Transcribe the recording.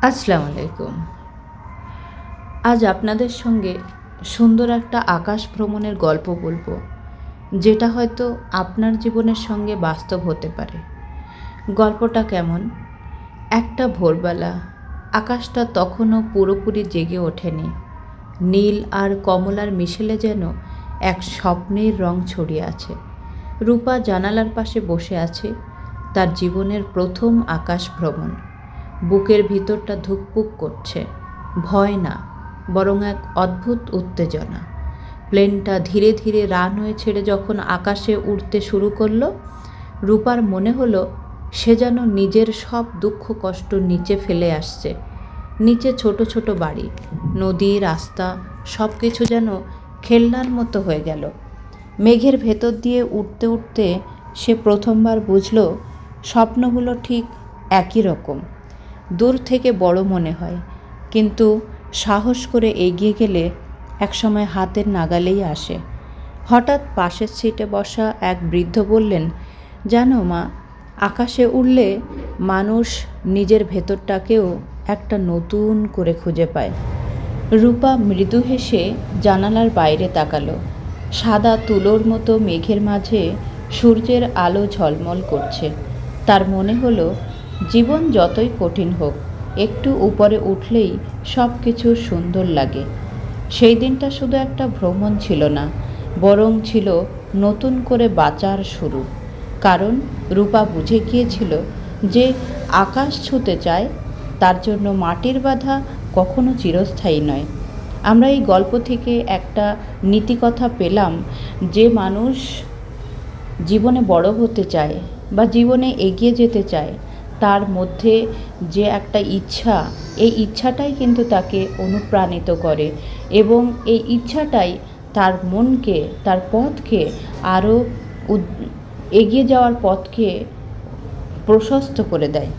আসসালামু আলাইকুম। আজ আপনাদের সঙ্গে সুন্দর একটা আকাশ ভ্রমণের গল্প বলবো, যেটা হয়তো আপনার জীবনের সঙ্গে বাস্তব হতে পারে। গল্পটা কেমন? একটা ভোরবেলা আকাশটা তখনও পুরোপুরি জেগে ওঠেনি। নীল আর কমলার মিশেলে যেন এক স্বপ্নের রং ছড়িয়ে আছে। রূপা জানালার পাশে বসে আছে, তার জীবনের প্রথম আকাশ ভ্রমণ। বুকের ভিতরটা ধুকপুক করছে, ভয় না, বরং এক অদ্ভুত উত্তেজনা। প্লেনটা ধীরে ধীরে রানওয়ে ছেড়ে যখন আকাশে উড়তে শুরু করলো, রূপার মনে হলো সে যেন নিজের সব দুঃখ কষ্ট নিচে ফেলে আসছে। নিচে ছোট ছোট বাড়ি, নদী, রাস্তা, সব কিছু যেন খেলনার মতো হয়ে গেল। মেঘের ভেতর দিয়ে উঠতে উঠতে সে প্রথমবার বুঝল স্বপ্নগুলো ঠিক একই রকম। দূর থেকে বড় মনে হয়, কিন্তু সাহস করে এগিয়ে গেলে একসময় হাতের নাগালেই আসে। হঠাৎ পাশের সিটে বসা এক বৃদ্ধ বললেন, জানো মা, আকাশে উড়লে মানুষ নিজের ভেতরটাকেও একটা নতুন করে খুঁজে পায়। রূপা মৃদু হেসে জানালার বাইরে তাকালো। সাদা তুলোর মতো মেঘের মাঝে সূর্যের আলো ঝলমল করছে। তার মনে হলো জীবন যতই কঠিন হোক, একটু উপরে উঠলেই সব কিছু সুন্দর লাগে। সেই দিনটা শুধু একটা ভ্রমণ ছিল না, বরং ছিল নতুন করে বাঁচার শুরু। কারণ রূপা বুঝে গিয়েছিল যে আকাশ ছুঁতে চায়, তার জন্য মাটির বাধা কখনো চিরস্থায়ী নয়। আমরা এই গল্প থেকে একটা নীতিকথা পেলাম, যে মানুষ জীবনে বড় হতে চায় বা জীবনে এগিয়ে যেতে চায়, তার মধ্যে যে একটা ইচ্ছা, এই ইচ্ছাটাই কিন্তু তাকে অনুপ্রাণিত করে, এবং এই ইচ্ছাটাই তার মনকে, তার পথকে আরও এগিয়ে যাওয়ার পথকে প্রশস্ত করে দেয়।